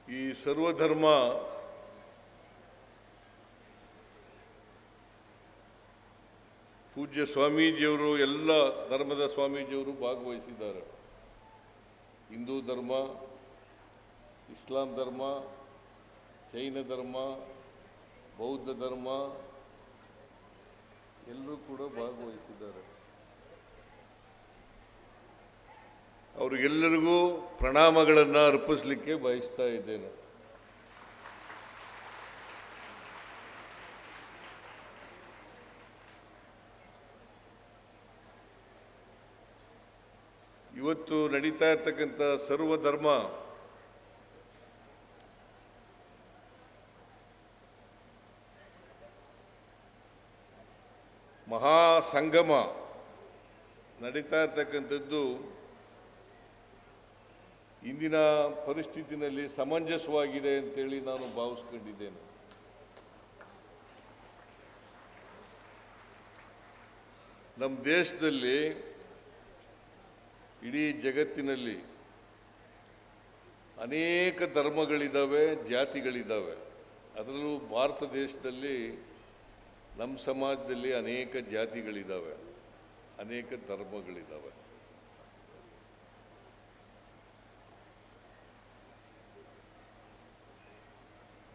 ಈ ಸರ್ವಧರ್ಮ ಪೂಜ್ಯ ಸ್ವಾಮೀಜಿಯವರು ಎಲ್ಲ ಧರ್ಮದ ಸ್ವಾಮೀಜಿಯವರು ಭಾಗವಹಿಸಿದ್ದಾರೆ. ಹಿಂದೂ ಧರ್ಮ, ಇಸ್ಲಾಂ ಧರ್ಮ, ಜೈನ ಧರ್ಮ, ಬೌದ್ಧ ಧರ್ಮ ಎಲ್ಲರೂ ಕೂಡ ಭಾಗವಹಿಸಿದ್ದಾರೆ. ಅವರಿಗೆಲ್ಲರಿಗೂ ಪ್ರಣಾಮಗಳನ್ನು ಅರ್ಪಿಸಲಿಕ್ಕೆ ಬಯಸ್ತಾ ಇದ್ದೇನೆ. ಇವತ್ತು ನಡೀತಾ ಇರ್ತಕ್ಕಂಥ ಸರ್ವಧರ್ಮ ಮಹಾಸಂಗಮ ನಡೀತಾ ಇರ್ತಕ್ಕಂಥದ್ದು ಇಂದಿನ ಪರಿಸ್ಥಿತಿನಲ್ಲಿ ಸಮಂಜಸವಾಗಿದೆ ಅಂತೇಳಿ ನಾನು ಭಾವಿಸ್ಕೊಂಡಿದ್ದೇನೆ. ನಮ್ಮ ದೇಶದಲ್ಲಿ, ಇಡೀ ಜಗತ್ತಿನಲ್ಲಿ ಅನೇಕ ಧರ್ಮಗಳಿದ್ದಾವೆ, ಜಾತಿಗಳಿದ್ದಾವೆ. ಅದರಲ್ಲೂ ಭಾರತ ದೇಶದಲ್ಲಿ ನಮ್ಮ ಸಮಾಜದಲ್ಲಿ ಅನೇಕ ಜಾತಿಗಳಿದ್ದಾವೆ, ಅನೇಕ ಧರ್ಮಗಳಿದ್ದಾವೆ.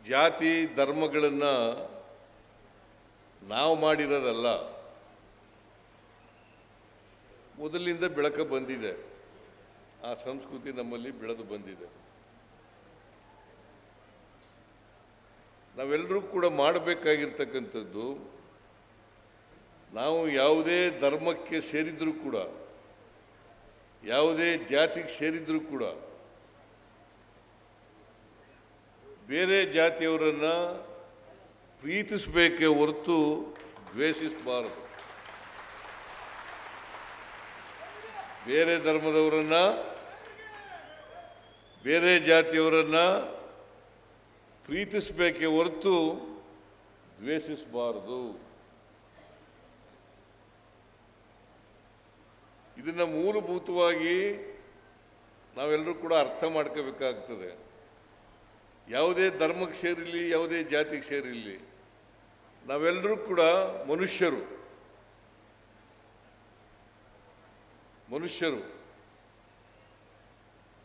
ಜಾತಿ ಧರ್ಮಗಳನ್ನು ನಾವು ಮಾಡಿರೋದಲ್ಲ, ಮೊದಲಿಂದ ಬೆಳಕ ಬಂದಿದೆ. ಆ ಸಂಸ್ಕೃತಿ ನಮ್ಮಲ್ಲಿ ಬೆಳೆದು ಬಂದಿದೆ. ನಾವೆಲ್ಲರೂ ಕೂಡ ಮಾಡಬೇಕಾಗಿರ್ತಕ್ಕಂಥದ್ದು, ನಾವು ಯಾವುದೇ ಧರ್ಮಕ್ಕೆ ಸೇರಿದರೂ ಕೂಡ, ಯಾವುದೇ ಜಾತಿಗೆ ಸೇರಿದರೂ ಕೂಡ ಬೇರೆ ಜಾತಿಯವರನ್ನು ಪ್ರೀತಿಸಬೇಕೇ ಹೊರತು ದ್ವೇಷಿಸಬಾರದು. ಬೇರೆ ಧರ್ಮದವರನ್ನು, ಬೇರೆ ಜಾತಿಯವರನ್ನು ಪ್ರೀತಿಸಬೇಕೇ ಹೊರತು ದ್ವೇಷಿಸಬಾರದು. ಇದನ್ನು ಮೂಲಭೂತವಾಗಿ ನಾವೆಲ್ಲರೂ ಕೂಡ ಅರ್ಥ ಮಾಡ್ಕೋಬೇಕಾಗ್ತದೆ. ಯಾವುದೇ ಧರ್ಮಕ್ಕೆ ಸೇರಿರಲಿ, ಯಾವುದೇ ಜಾತಿಗೆ ಸೇರಿರಲಿ, ನಾವೆಲ್ಲರೂ ಕೂಡ ಮನುಷ್ಯರು.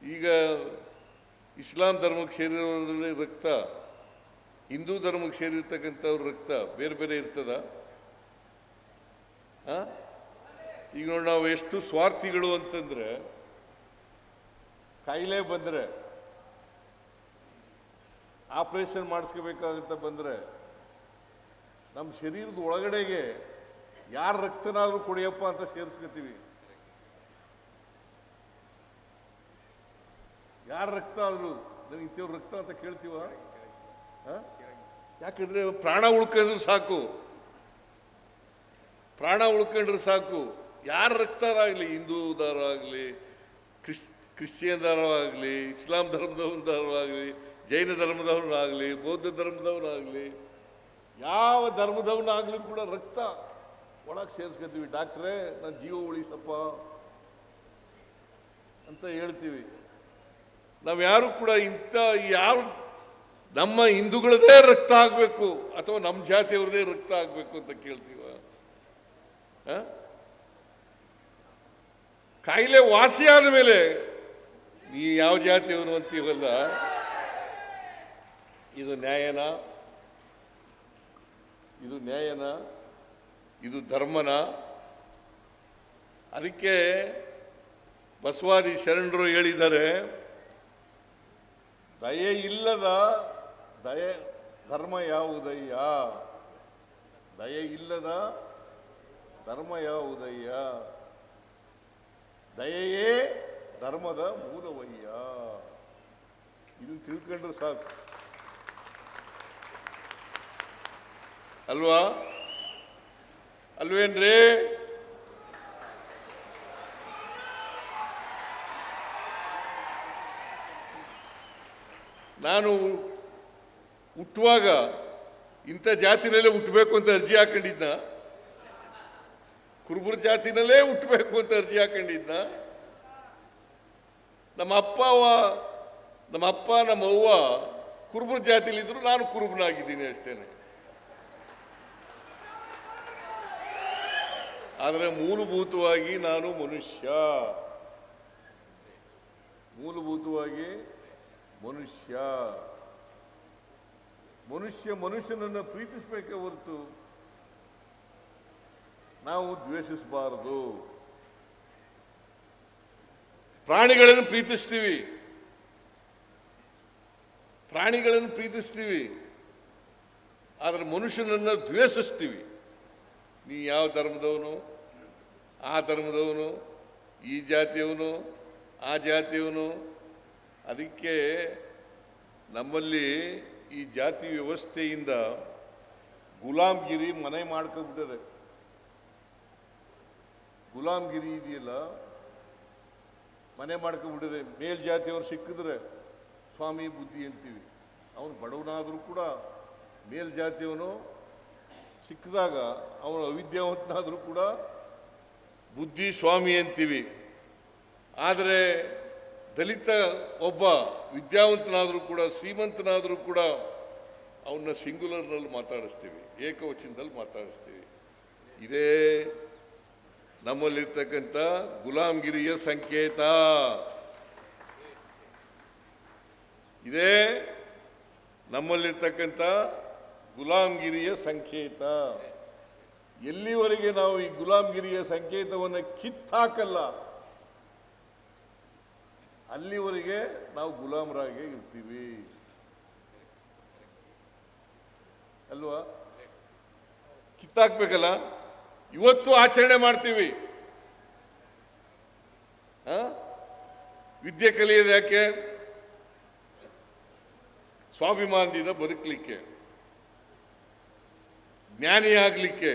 ಈಗ ಇಸ್ಲಾಂ ಧರ್ಮಕ್ಕೆ ಸೇರಿರೋರಲ್ಲಿ ರಕ್ತ, ಹಿಂದೂ ಧರ್ಮಕ್ಕೆ ಸೇರಿರ್ತಕ್ಕಂಥವ್ರ ರಕ್ತ ಬೇರೆ ಬೇರೆ ಇರ್ತದ? ಈಗ ನೋಡಿ, ನಾವು ಎಷ್ಟು ಸ್ವಾರ್ಥಿಗಳು ಅಂತಂದರೆ, ಕಾಯಿಲೆ ಬಂದರೆ ಆಪರೇಷನ್ ಮಾಡಿಸ್ಕೋಬೇಕಾಗಂತ ಬಂದರೆ ನಮ್ಮ ಶರೀರದ ಒಳಗಡೆಗೆ ಯಾರ ರಕ್ತನಾದರೂ ಕೊಡಿಯಪ್ಪ ಅಂತ ಸೇರಿಸ್ಕೊತೀವಿ. ಯಾರ ರಕ್ತ ಆದರೂ ನನಗೆ ಇಂಥವ್ರ ರಕ್ತ ಅಂತ ಕೇಳ್ತೀವ? ಯಾಕಂದ್ರೆ ಪ್ರಾಣ ಉಳ್ಕೊಂಡ್ರೆ ಸಾಕು, ಪ್ರಾಣ ಉಳ್ಕೊಂಡ್ರೆ ಸಾಕು. ಯಾರ ರಕ್ತರಾಗಲಿ, ಹಿಂದೂದಾರಾಗಲಿ, ಕ್ರಿಶ್ಚಿಯನ್ದಾರಾಗಲಿ, ಇಸ್ಲಾಂ ಧರ್ಮದವರಾಗಲಿ, ಜೈನ ಧರ್ಮದವನಾಗಲಿ, ಬೌದ್ಧ ಧರ್ಮದವನಾಗಲಿ, ಯಾವ ಧರ್ಮದವನಾಗಲಿ ಕೂಡ ರಕ್ತ ಒಳಗೆ ಸೇರಿಸ್ಕೊತೀವಿ. ಡಾಕ್ಟ್ರೇ, ನಾನು ಜೀವ ಉಳಿಸಪ್ಪ ಅಂತ ಹೇಳ್ತೀವಿ. ನಾವು ಯಾರು ಕೂಡ ಯಾರು ನಮ್ಮ ಹಿಂದೂಗಳದೇ ರಕ್ತ ಆಗಬೇಕು ಅಥವಾ ನಮ್ಮ ಜಾತಿಯವ್ರದೇ ರಕ್ತ ಆಗಬೇಕು ಅಂತ ಕೇಳ್ತೀವ? ಕಾಯಿಲೆ ವಾಸಿ ಆದ ಮೇಲೆ ನೀ ಯಾವ ಜಾತಿಯವನು ಅಂತೀವಲ್ಲ, ಇದು ನ್ಯಾಯನಾ? ಇದು ನ್ಯಾಯನಾ? ಇದು ಧರ್ಮನ? ಅದಕ್ಕೆ ಬಸವಾದಿ ಶರಣರು ಹೇಳಿದ್ದಾರೆ, ದಯೆ ಇಲ್ಲದ ಧರ್ಮ ಯಾವುದಯ್ಯ? ದಯೆ ಇಲ್ಲದ ಧರ್ಮ ಯಾವುದಯ್ಯ? ದಯೆಯೇ ಧರ್ಮದ ಮೂಲವಯ್ಯ. ಇದನ್ನು ತಿಳ್ಕೊಂಡ್ರೆ ಸಾಕು ಅಲ್ವಾ? ಅಲ್ವೇನ್ರಿ? ನಾನು ಹುಟ್ಟುವಾಗ ಇಂಥ ಜಾತಿನಲ್ಲೇ ಹುಟ್ಟಬೇಕು ಅಂತ ಅರ್ಜಿ ಹಾಕೊಂಡಿದ್ನ? ಕುರುಬರ ಜಾತಿನಲ್ಲೇ ಹುಟ್ಟಬೇಕು ಅಂತ ಅರ್ಜಿ ಹಾಕೊಂಡಿದ್ನ? ನಮ್ಮ ಅಪ್ಪ ನಮ್ಮ ಅಪ್ಪ ನಮ್ಮ ಅವ್ವ ಕುರುಬರ ಜಾತಿಲಿದ್ರು, ನಾನು ಕುರುಬನಾಗಿದ್ದೀನಿ ಅಷ್ಟೇನೆ. ಆದರೆ ಮೂಲಭೂತವಾಗಿ ನಾನು ಮನುಷ್ಯ, ಮೂಲಭೂತವಾಗಿ ಮನುಷ್ಯ. ಮನುಷ್ಯನನ್ನು ಪ್ರೀತಿಸಬೇಕೇ ಹೊರತು ನಾವು ದ್ವೇಷಿಸಬಾರದು. ಪ್ರಾಣಿಗಳನ್ನು ಪ್ರೀತಿಸ್ತೀವಿ, ಆದರೆ ಮನುಷ್ಯನನ್ನು ದ್ವೇಷಿಸ್ತೀವಿ. ನೀ ಯಾವ ಧರ್ಮದವನು, ಆ ಧರ್ಮದವನು, ಈ ಜಾತಿಯವನು, ಆ ಜಾತಿಯವನು. ಅದಕ್ಕೆ ನಮ್ಮಲ್ಲಿ ಈ ಜಾತಿ ವ್ಯವಸ್ಥೆಯಿಂದ ಗುಲಾಮ್ಗಿರಿ ಮನೆ ಮಾಡ್ಕೊಂಡ್ಬಿಟ್ಟದೆ. ಗುಲಾಮ್ಗಿರಿ ಇದೆಯಲ್ಲ, ಮನೆ ಮಾಡ್ಕೊಂಡ್ಬಿಟ್ಟಿದೆ. ಮೇಲ್ಜಾತಿಯವ್ರು ಸಿಕ್ಕಿದ್ರೆ ಸ್ವಾಮಿ ಬುದ್ಧಿ ಅಂತೀವಿ. ಅವನು ಬಡವನಾದರೂ ಕೂಡ ಮೇಲ್ಜಾತಿಯವನು ಸಿಕ್ಕಿದಾಗ ಅವನು ಅವಿದ್ಯಾವಂತನಾದರೂ ಕೂಡ ಬುದ್ಧಿ ಸ್ವಾಮಿ ಅಂತೀವಿ. ಆದರೆ ದಲಿತ ಒಬ್ಬ ವಿದ್ಯಾವಂತನಾದರೂ ಕೂಡ, ಶ್ರೀಮಂತನಾದರೂ ಕೂಡ ಅವನ್ನ ಸಿಂಗುಲರ್ನಲ್ಲಿ ಮಾತಾಡಿಸ್ತೀವಿ, ಏಕವಚನದಲ್ಲಿ ಮಾತಾಡಿಸ್ತೀವಿ. ಇದೇ ನಮ್ಮಲ್ಲಿರ್ತಕ್ಕಂಥ ಗುಲಾಮ್ಗಿರಿಯ ಸಂಕೇತ. ಇದೇ ನಮ್ಮಲ್ಲಿರ್ತಕ್ಕಂಥ ಗುಲಾಮ್ಗಿರಿಯ ಸಂಕೇತ. ಎಲ್ಲಿವರೆಗೆ ನಾವು ಈ ಗುಲಾಮ್ಗಿರಿಯ ಸಂಕೇತವನ್ನು ಕಿತ್ತಾಕಲ್ಲ, ಅಲ್ಲಿವರೆಗೆ ನಾವು ಗುಲಾಮರಾಗಿ ಇರ್ತೀವಿ ಅಲ್ವಾ? ಕಿತ್ತಾಕ್ಬೇಕಲ್ಲ. ಇವತ್ತು ಆಚರಣೆ ಮಾಡ್ತೀವಿ. ವಿದ್ಯೆ ಕಲಿಯೋದು ಯಾಕೆ? ಸ್ವಾಭಿಮಾನದಿಂದ ಬದುಕಲಿಕ್ಕೆ, ಜ್ಞಾನಿಯಾಗಲಿಕ್ಕೆ,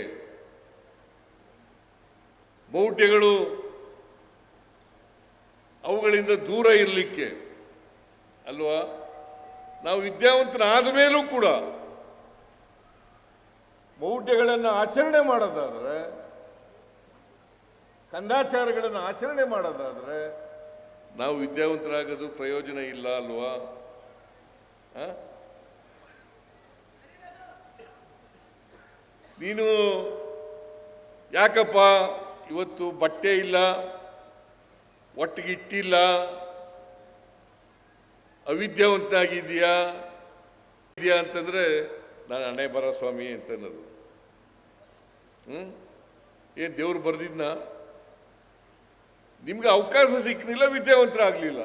ಮೌಢ್ಯಗಳು ಅವುಗಳಿಂದ ದೂರ ಇರಲಿಕ್ಕೆ ಅಲ್ವಾ? ನಾವು ವಿದ್ಯಾವಂತನಾದ ಮೇಲೂ ಕೂಡ ಮೌಢ್ಯಗಳನ್ನು ಆಚರಣೆ ಮಾಡೋದಾದರೆ, ಕಂದಾಚಾರಗಳನ್ನು ಆಚರಣೆ ಮಾಡೋದಾದರೆ ನಾವು ವಿದ್ಯಾವಂತರಾಗೋದು ಪ್ರಯೋಜನ ಇಲ್ಲ ಅಲ್ವಾ? ನೀನು ಯಾಕಪ್ಪ ಇವತ್ತು ಬಟ್ಟೆ ಇಲ್ಲ, ಒಟ್ಟಿಗೆ ಇಟ್ಟಿಲ್ಲ, ಅವಿದ್ಯಾವಂತನಾಗಿದ್ದೀಯಾ ಅಂತಂದ್ರೆ ನಾನು ಹಣೆ ಬರ ಸ್ವಾಮಿ ಅಂತ ಅನ್ನೋದು. ಏನು ದೇವ್ರು ಬರ್ದಿದ್ನ? ನಿಮ್ಗೆ ಅವಕಾಶ ಸಿಕ್ಕಲಿಲ್ಲ, ವಿದ್ಯಾವಂತರಾಗಲಿಲ್ಲ.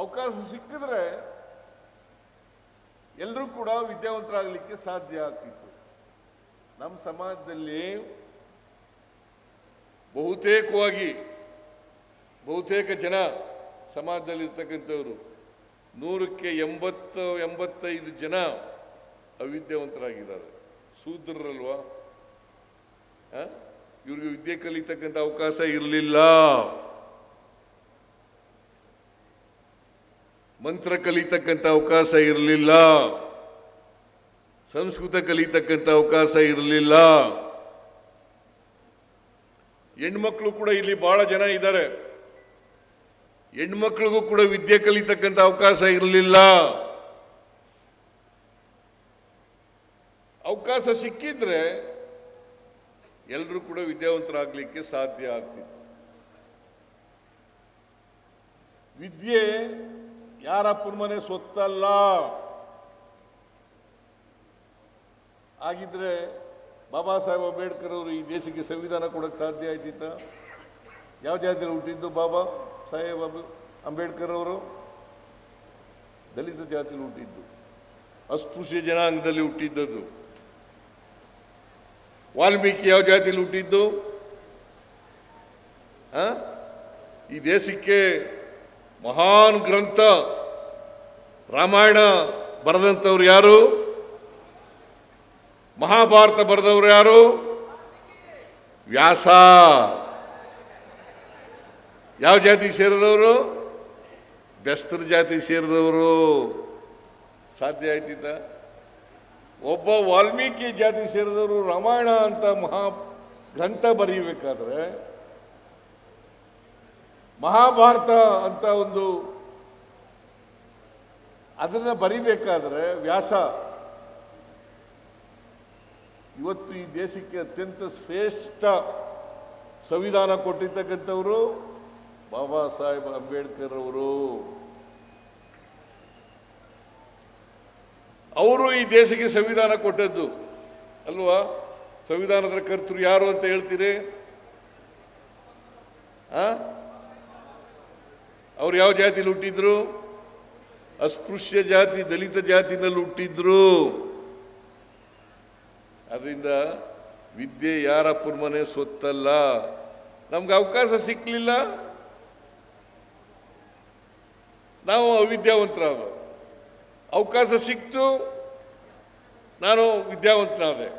ಅವಕಾಶ ಸಿಕ್ಕಿದ್ರೆ ಎಲ್ಲರೂ ಕೂಡ ವಿದ್ಯಾವಂತರಾಗಲಿಕ್ಕೆ ಸಾಧ್ಯ ಆಗ್ತಿತ್ತು. ನಮ್ಮ ಸಮಾಜದಲ್ಲಿ ಬಹುತೇಕ ಜನ ಸಮಾಜದಲ್ಲಿರ್ತಕ್ಕಂಥವ್ರು 100ಕ್ಕೆ 80-85 ಜನ ಅವಿದ್ಯಾವಂತರಾಗಿದ್ದಾರೆ. ಶೂದ್ರರಲ್ವಾ? ಇವ್ರಿಗೆ ವಿದ್ಯೆ ಕಲಿತಕ್ಕಂಥ ಅವಕಾಶ ಇರಲಿಲ್ಲ, ಮಂತ್ರ ಕಲಿತಕ್ಕಂಥ ಅವಕಾಶ ಇರಲಿಲ್ಲ, ಸಂಸ್ಕೃತ ಕಲಿತಕ್ಕಂಥ ಅವಕಾಶ ಇರಲಿಲ್ಲ. ಹೆಣ್ಮಕ್ಳು ಕೂಡ ಇಲ್ಲಿ ಬಹಳ ಜನ ಇದ್ದಾರೆ. ಹೆಣ್ಮಕ್ಳಿಗೂ ಕೂಡ ವಿದ್ಯೆ ಕಲಿತಕ್ಕಂಥ ಅವಕಾಶ ಇರಲಿಲ್ಲ. ಅವಕಾಶ ಸಿಕ್ಕಿದ್ರೆ ಎಲ್ಲರೂ ಕೂಡ ವಿದ್ಯಾವಂತರಾಗಲಿಕ್ಕೆ ಸಾಧ್ಯ ಆಗ್ತಿತ್ತು. ವಿದ್ಯೆ ಯಾರಪ್ಪನ ಮನೆ ಸೊತ್ತಲ್ಲ. ಆಗಿದ್ರೆ ಬಾಬಾ ಸಾಹೇಬ್ ಅಂಬೇಡ್ಕರ್ ಅವರು ಈ ದೇಶಕ್ಕೆ ಸಂವಿಧಾನ ಕೊಡಕ್ಕೆ ಸಾಧ್ಯ ಆಯ್ತಿತ್ತ? ಯಾವ ಜಾತಿಯಲ್ಲಿ ಹುಟ್ಟಿದ್ದು ಬಾಬಾ ಸಾಹೇಬ್ ಅಂಬೇಡ್ಕರ್ ಅವರು? ದಲಿತ ಜಾತಿಯಲ್ಲಿ ಹುಟ್ಟಿದ್ದು, ಅಸ್ಪೃಶ್ಯ ಜನಾಂಗದಲ್ಲಿ ಹುಟ್ಟಿದ್ದದ್ದು. ವಾಲ್ಮೀಕಿ ಯಾವ ಜಾತಿಯಲ್ಲಿ ಹುಟ್ಟಿದ್ದು? ಈ ದೇಶಕ್ಕೆ ಮಹಾನ್ ಗ್ರಂಥ ರಾಮಾಯಣ ಬರೆದಂಥವ್ರು ಯಾರು? ಮಹಾಭಾರತ ಬರೆದವರು ಯಾರು? ವ್ಯಾಸ. ಯಾವ ಜಾತಿಗೆ ಸೇರಿದವರು? ಬೆಸ್ತರ ಜಾತಿಗೆ ಸೇರಿದವರು. ಸಾಧ್ಯ ಆಯ್ತಿದ್ದ? ಒಬ್ಬ ವಾಲ್ಮೀಕಿ ಜಾತಿಗೆ ಸೇರಿದವರು ರಾಮಾಯಣ ಅಂತ ಮಹಾ ಗ್ರಂಥ ಬರೀಬೇಕಾದ್ರೆ ಮಹಾಭಾರತ ಅಂತ ಒಂದು ಅದನ್ನು ಬರಿಬೇಕಾದ್ರೆ ವ್ಯಾಸ ಇವತ್ತು ಈ ದೇಶಕ್ಕೆ ಅತ್ಯಂತ ಶ್ರೇಷ್ಠ ಸಂವಿಧಾನ ಕೊಟ್ಟಿರ್ತಕ್ಕಂಥವರು ಬಾಬಾ ಸಾಹೇಬ್ ಅಂಬೇಡ್ಕರ್ ಅವರು ಈ ದೇಶಕ್ಕೆ ಸಂವಿಧಾನ ಕೊಟ್ಟದ್ದು ಅಲ್ವಾ? ಸಂವಿಧಾನದ ಕರ್ತರು ಯಾರು ಅಂತ ಹೇಳ್ತೀರಿ? ಅವ್ರು ಯಾವ ಜಾತಿಲಿ ಹುಟ್ಟಿದ್ರು? ಅಸ್ಪೃಶ್ಯ ಜಾತಿ, ದಲಿತ ಜಾತಿನಲ್ಲಿ ಹುಟ್ಟಿದ್ರು. ಅದರಿಂದ ವಿದ್ಯೆ ಯಾರಪ್ಪನ ಮನೆ ಸೊತ್ತಲ್ಲ. ನಮ್ಗೆ ಅವಕಾಶ ಸಿಕ್ಕಲಿಲ್ಲ, ನಾವು ಅವಿದ್ಯಾವಂತರಾದ. ಅವಕಾಶ ಸಿಕ್ತು, ನಾನು ವಿದ್ಯಾವಂತನಾದೆ.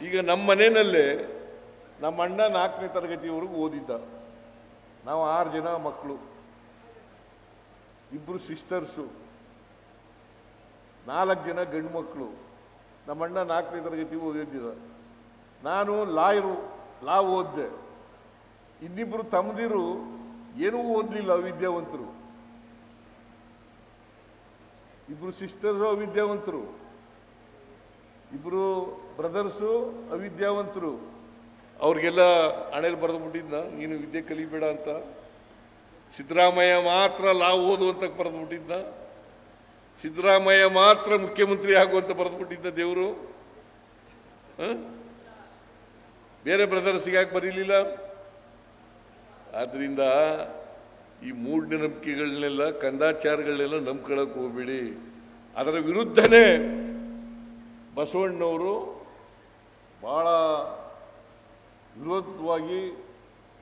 ಈಗ ನಮ್ಮ ಮನೆಯಲ್ಲೇ ನಮ್ಮ ಅಣ್ಣ 4ನೇ ತರಗತಿವರೆಗೂ ಓದಿದ್ದ. ನಾವು 6 ಜನ ಮಕ್ಕಳು, 2 ಸಿಸ್ಟರ್ಸು, 4 ಜನ ಗಂಡು ಮಕ್ಕಳು. ನಮ್ಮಣ್ಣ 4ನೇ ತರಗತಿ ಓದಿದ್ದ. ನಾನು ಲಾ ಓದಿದೆ. ಇನ್ನಿಬ್ಬರು ತಮ್ಮದಿರು ಏನೂ ಓದಲಿಲ್ಲ, ಅವಿದ್ಯಾವಂತರು. 2 ಸಿಸ್ಟರ್ಸು ಅವಿದ್ಯಾವಂತರು, 2 ಬ್ರದರ್ಸು ಅವಿದ್ಯಾವಂತರು. ಅವ್ರಿಗೆಲ್ಲ ಹಣೆಯಲ್ಲಿ ಬರೆದು ಬಿಟ್ಟಿದ್ದ, ನೀನು ವಿದ್ಯೆ ಕಲಿಬೇಡ ಅಂತ. ಸಿದ್ದರಾಮಯ್ಯ ಮಾತ್ರ ಲಾ ಓದು ಅಂತ ಬರೆದು ಬಿಟ್ಟಿದ್ದ. ಸಿದ್ದರಾಮಯ್ಯ ಮಾತ್ರ ಮುಖ್ಯಮಂತ್ರಿ ಆಗುವಂತ ಬರೆದು ಬಿಟ್ಟಿದ್ದ ದೇವರು. ಬೇರೆ ಬ್ರದರ್ಸ್ಗೆ ಯಾಕೆ ಬರೀಲಿಲ್ಲ? ಆದ್ರಿಂದ ಈ ಮೂಢನಂಬಿಕೆಗಳನ್ನೆಲ್ಲ, ಕಂದಾಚಾರಗಳನ್ನೆಲ್ಲ ನಂಬ್ಕೊಳ್ಳೋಕೆ ಹೋಗ್ಬೇಡಿ. ಅದರ ವಿರುದ್ಧನೇ ಬಸವಣ್ಣವರು ಬಹಳ ವಿರೋಧವಾಗಿ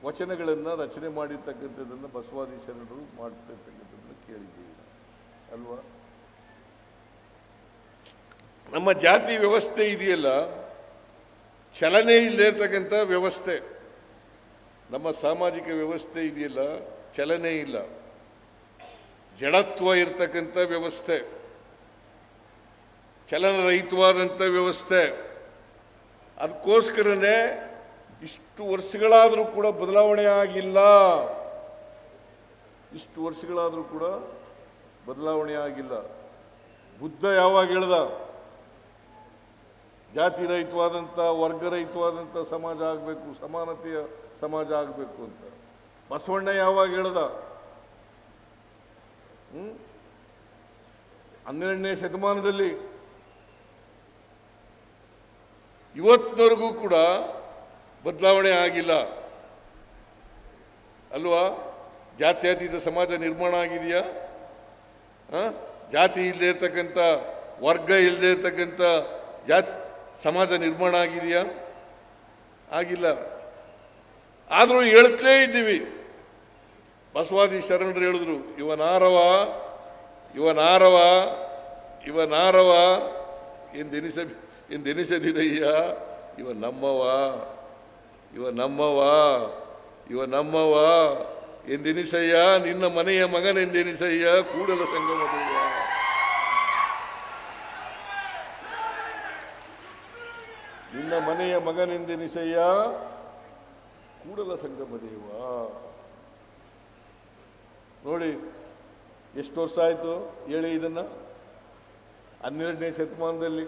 ವಚನಗಳನ್ನು ರಚನೆ ಮಾಡಿರ್ತಕ್ಕಂಥದ್ದನ್ನು ಬಸವಾದಿ ಶರಣರು ಮಾಡ್ತಿರ್ತಕ್ಕಂಥದ್ದನ್ನು ಕೇಳಿದ್ದೀವಿ ಅಲ್ವಾ? ನಮ್ಮ ಜಾತಿ ವ್ಯವಸ್ಥೆ ಇದೆಯಲ್ಲ, ಚಲನೆ ಇಲ್ಲದೆ ಇರ್ತಕ್ಕಂಥ ವ್ಯವಸ್ಥೆ. ನಮ್ಮ ಸಾಮಾಜಿಕ ವ್ಯವಸ್ಥೆ ಇದೆಯಲ್ಲ, ಚಲನೆ ಇಲ್ಲ, ಜಡತ್ವ ಇರ್ತಕ್ಕಂಥ ವ್ಯವಸ್ಥೆ, ಚಲನರಹಿತವಾದಂಥ ವ್ಯವಸ್ಥೆ. ಅದಕ್ಕೋಸ್ಕರನೇ ಇಷ್ಟು ವರ್ಷಗಳಾದರೂ ಕೂಡ ಬದಲಾವಣೆ ಆಗಿಲ್ಲ. ಇಷ್ಟು ವರ್ಷಗಳಾದರೂ ಕೂಡ ಬದಲಾವಣೆ ಆಗಿಲ್ಲ. ಬುದ್ಧ ಯಾವಾಗ ಹೇಳ್ದ ಜಾತಿ ರಹಿತವಾದಂಥ, ವರ್ಗರಹಿತವಾದಂಥ ಸಮಾಜ ಆಗಬೇಕು, ಸಮಾನತೆಯ ಸಮಾಜ ಆಗಬೇಕು ಅಂತ? ಬಸವಣ್ಣ ಯಾವಾಗ ಹೇಳ್ದ? 12ನೇ ಶತಮಾನದಲ್ಲಿ. ಇವತ್ತಿನವರೆಗೂ ಕೂಡ ಬದಲಾವಣೆ ಆಗಿಲ್ಲ ಅಲ್ವಾ? ಜಾತ್ಯತೀತ ಸಮಾಜ ನಿರ್ಮಾಣ ಆಗಿದೆಯಾ? ಜಾತಿ ಇಲ್ಲದೆ ಇರ್ತಕ್ಕಂಥ, ವರ್ಗ ಇಲ್ಲದೆ ಇರ್ತಕ್ಕಂಥ ಸಮಾಜ ನಿರ್ಮಾಣ ಆಗಿದೆಯಾ? ಆಗಿಲ್ಲ. ಆದರೂ ಹೇಳ್ತಲೇ ಇದ್ದೀವಿ. ಬಸವಾದಿ ಶರಣರು ಹೇಳಿದ್ರು, ಇವನಾರವ ಎಂದೆನಿಸದಿರಯ್ಯ, ಇವ ನಮ್ಮವ ಎಂದೆನಿಸಯ್ಯ, ನಿನ್ನ ಮನೆಯ ಮಗನೆಂದೆನಿಸಯ್ಯ, ಕೂಡಲ ಸಂಗಮ ದೇವ. ನಿನ್ನ ಮನೆಯ ಮಗನೆಂದೆನಿಸಯ್ಯ, ಕೂಡಲ ಸಂಗಮ ದೇವ. ನೋಡಿ ಎಷ್ಟು ವರ್ಷ ಆಯಿತು ಹೇಳಿ ಇದನ್ನ. 12ನೇ ಶತಮಾನದಲ್ಲಿ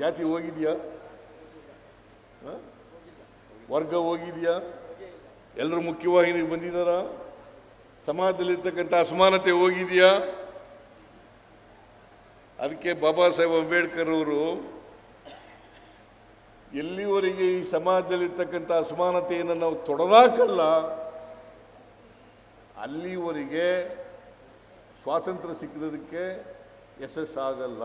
ಜಾತಿ ಹೋಗಿದೆಯಾ? ವರ್ಗ ಹೋಗಿದೆಯಾ? ಎಲ್ಲರೂ ಮುಖ್ಯವಾಹಿನಿಗೆ ಬಂದಿದ್ದಾರ? ಸಮಾಜದಲ್ಲಿರ್ತಕ್ಕಂಥ ಅಸಮಾನತೆ ಹೋಗಿದೆಯಾ? ಅದಕ್ಕೆ ಬಾಬಾ ಸಾಹೇಬ್ ಅಂಬೇಡ್ಕರ್ ಅವರು ಎಲ್ಲಿವರೆಗೆ ಈ ಸಮಾಜದಲ್ಲಿರ್ತಕ್ಕಂಥ ಅಸಮಾನತೆಯನ್ನು ನಾವು ತೊಡೆದಾಕಲ್ಲ, ಅಲ್ಲಿವರೆಗೆ ಸ್ವಾತಂತ್ರ್ಯ ಸಿಕ್ಕಿರೋದಕ್ಕೆ ಯಶಸ್ಸಾಗಲ್ಲ.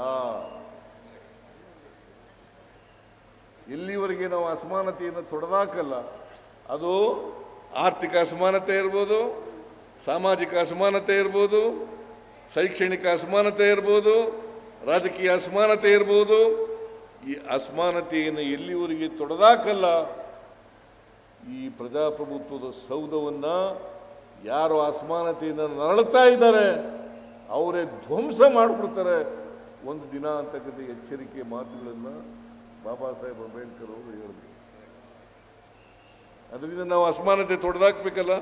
ಎಲ್ಲಿವರೆಗೆ ನಾವು ಅಸಮಾನತೆಯನ್ನು ತೊಡೆದಾಕಲ್ಲ, ಅದು ಆರ್ಥಿಕ ಅಸಮಾನತೆ ಇರ್ಬೋದು, ಸಾಮಾಜಿಕ ಅಸಮಾನತೆ ಇರ್ಬೋದು, ಶೈಕ್ಷಣಿಕ ಅಸಮಾನತೆ ಇರ್ಬೋದು, ರಾಜಕೀಯ ಅಸಮಾನತೆ ಇರ್ಬೋದು, ಈ ಅಸಮಾನತೆಯನ್ನು ಎಲ್ಲಿವರೆಗೆ ತೊಡೆದಾಕಲ್ಲ, ಈ ಪ್ರಜಾಪ್ರಭುತ್ವದ ಸೌಧವನ್ನು ಯಾರು ಅಸಮಾನತೆಯನ್ನು ನರಳುತ್ತಾ ಇದ್ದಾರೆ ಅವರೇ ಧ್ವಂಸ ಮಾಡಿಬಿಡ್ತಾರೆ ಒಂದು ದಿನ ಅಂತಕ್ಕಂಥ ಎಚ್ಚರಿಕೆ ಮಾತುಗಳನ್ನು ಬಾಬಾ ಸಾಹೇಬ್ ಅಂಬೇಡ್ಕರ್ ಅವರು ಹೇಳಿದ್ರು. ಅದರಿಂದ ನಾವು ಅಸಮಾನತೆ ತೊಡೆದಾಕ್ಬೇಕಲ್ಲ.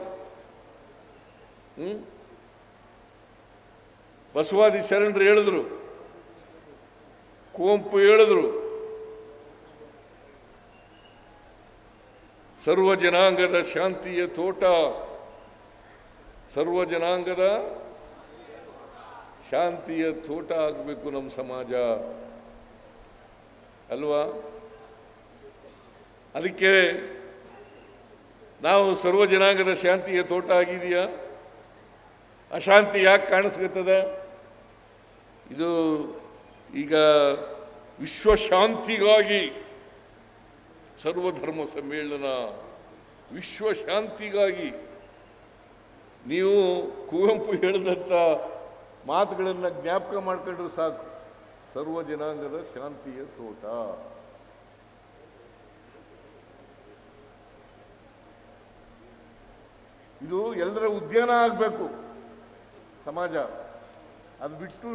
ಬಸವಾದಿ ಶರಣರು ಹೇಳಿದ್ರು, ಕುವೆಂಪು ಹೇಳಿದ್ರು, ಸರ್ವ ಜನಾಂಗದ ಶಾಂತಿಯ ತೋಟ, ಸರ್ವ ಜನಾಂಗದ ಶಾಂತಿಯ ತೋಟ ಆಗಬೇಕು ನಮ್ಮ ಸಮಾಜ ಅಲ್ವಾ? ಅದಕ್ಕೆ ನಾವು ಸರ್ವ ಜನಾಂಗದ ಶಾಂತಿಯ ತೋಟ ಆಗಿದೆಯಾ? ಅಶಾಂತಿ ಯಾಕೆ ಕಾಣಿಸ್ಕೊತದೆ? ಇದು ಈಗ ವಿಶ್ವಶಾಂತಿಗಾಗಿ ಸರ್ವಧರ್ಮ ಸಮ್ಮೇಳನ, ವಿಶ್ವಶಾಂತಿಗಾಗಿ ನೀವು ಕುವೆಂಪು ಹೇಳಿದಂಥ ಮಾತುಗಳನ್ನು ಜ್ಞಾಪಕ ಮಾಡ್ಕೊಂಡ್ರೆ ಸಾಕು. ಸರ್ವ ಜನಾಂಗದ ಶಾಂತಿಯ ತೋಟ. ಇದು ಎಲ್ಲರ ಉದ್ಯಾನ ಆಗಬೇಕು ಸಮಾಜ. ಅದು ಬಿಟ್ಟು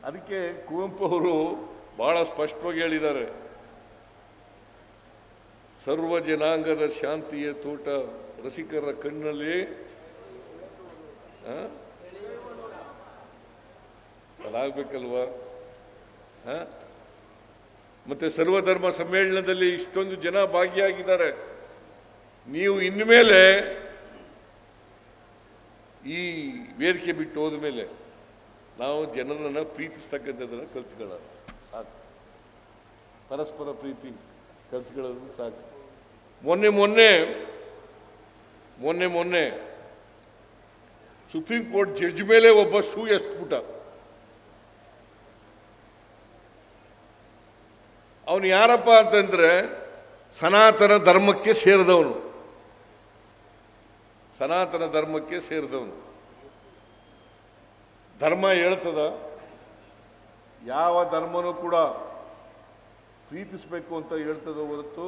ಅದಕ್ಕೆ ಕುವೆಂಪು ಅವರು ಬಹಳ ಸ್ಪಷ್ಟವಾಗಿ ಹೇಳಿದ್ದಾರೆ, ಸರ್ವ ಜನಾಂಗದ ಶಾಂತಿಯ ತೋಟ ರಸಿಕರ ಕಣ್ಣಲ್ಲಿ ಅದಾಗಬೇಕಲ್ವಾ? ಮತ್ತೆ ಸರ್ವಧರ್ಮ ಸಮ್ಮೇಳನದಲ್ಲಿ ಇಷ್ಟೊಂದು ಜನ ಭಾಗಿಯಾಗಿದ್ದಾರೆ. ನೀವು ಇನ್ಮೇಲೆ ಈ ವೇದಿಕೆ ಬಿಟ್ಟು ಹೋದ ಮೇಲೆ ನಾವು ಜನರನ್ನು ಪ್ರೀತಿಸ್ತಕ್ಕಂಥದ್ದನ್ನು ಕಲ್ತ್ಕೊಳ್ಳೋಣ ಸಾಕು. ಪರಸ್ಪರ ಪ್ರೀತಿ ಕಲ್ತ್ಕೊಳ್ಳೋದು ಸಾಕು. ಮೊನ್ನೆ ಸುಪ್ರೀಂ ಕೋರ್ಟ್ ಜಡ್ಜ್ ಮೇಲೆ ಒಬ್ಬ ಶೂ ಎಸ್ಬಿಟ್ಟ. ಅವನು ಯಾರಪ್ಪ ಅಂತಂದ್ರೆ ಸನಾತನ ಧರ್ಮಕ್ಕೆ ಸೇರಿದವನು. ಸನಾತನ ಧರ್ಮಕ್ಕೆ ಸೇರಿದವನು. ಧರ್ಮ ಹೇಳ್ತದ, ಯಾವ ಧರ್ಮನೂ ಕೂಡ ಪ್ರೀತಿಸಬೇಕು ಅಂತ ಹೇಳ್ತದ ಹೊರತು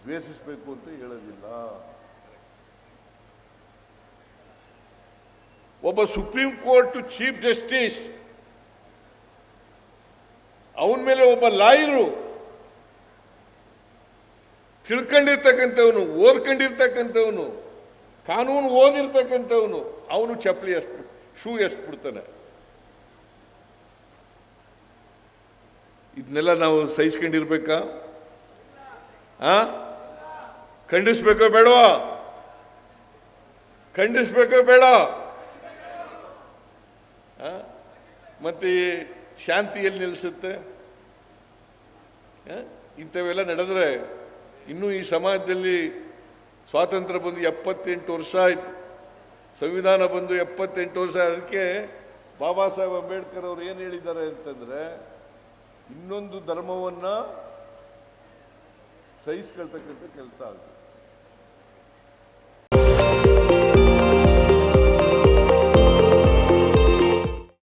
ದ್ವೇಷಿಸಬೇಕು ಅಂತ ಹೇಳೋದಿಲ್ಲ. ಒಬ್ಬ ಸುಪ್ರೀಂ ಕೋರ್ಟ್ ಚೀಫ್ ಜಸ್ಟಿಸ್, ಅವನ ಮೇಲೆ ಒಬ್ಬ ಲಾಯರು, ತಿಳ್ಕೊಂಡಿರ್ತಕ್ಕಂಥವನು, ಓದ್ಕೊಂಡಿರ್ತಕ್ಕಂಥವನು, ಕಾನೂನು ಓದಿರ್ತಕ್ಕಂಥವನು, ಅವನು ಚಪ್ಪಲಿ ಶೂ ಎಸ್ಬಿಡ್ತಾನೆ. ಇದನ್ನೆಲ್ಲ ನಾವು ಸಹಿಸ್ಕೊಂಡಿರ್ಬೇಕಾ? ಖಂಡಿಸ್ಬೇಕೋ ಬೇಡವಾ? ಖಂಡಿಸ್ಬೇಕೋ ಬೇಡ? ಮತ್ತೆ ಶಾಂತಿಯಲ್ಲಿ ನಿಲ್ಲಿಸುತ್ತೆ? ಇಂಥವೆಲ್ಲ ನಡೆದ್ರೆ ಇನ್ನೂ ಈ ಸಮಾಜದಲ್ಲಿ ಸ್ವಾತಂತ್ರ್ಯ ಬಂದು 78 ವರ್ಷ ಆಯಿತು, ಸಂವಿಧಾನ ಬಂದು 78 ವರ್ಷ. ಅದಕ್ಕೆ ಬಾಬಾ ಸಾಹೇಬ್ ಅಂಬೇಡ್ಕರ್ ಅವರು ಏನು ಹೇಳಿದ್ದಾರೆ ಅಂತಂದರೆ, ಇನ್ನೊಂದು ಧರ್ಮವನ್ನು ಸಹಿಸ್ಕೊಳ್ತಕ್ಕಂಥ ಕೆಲಸ ಆಗುತ್ತೆ.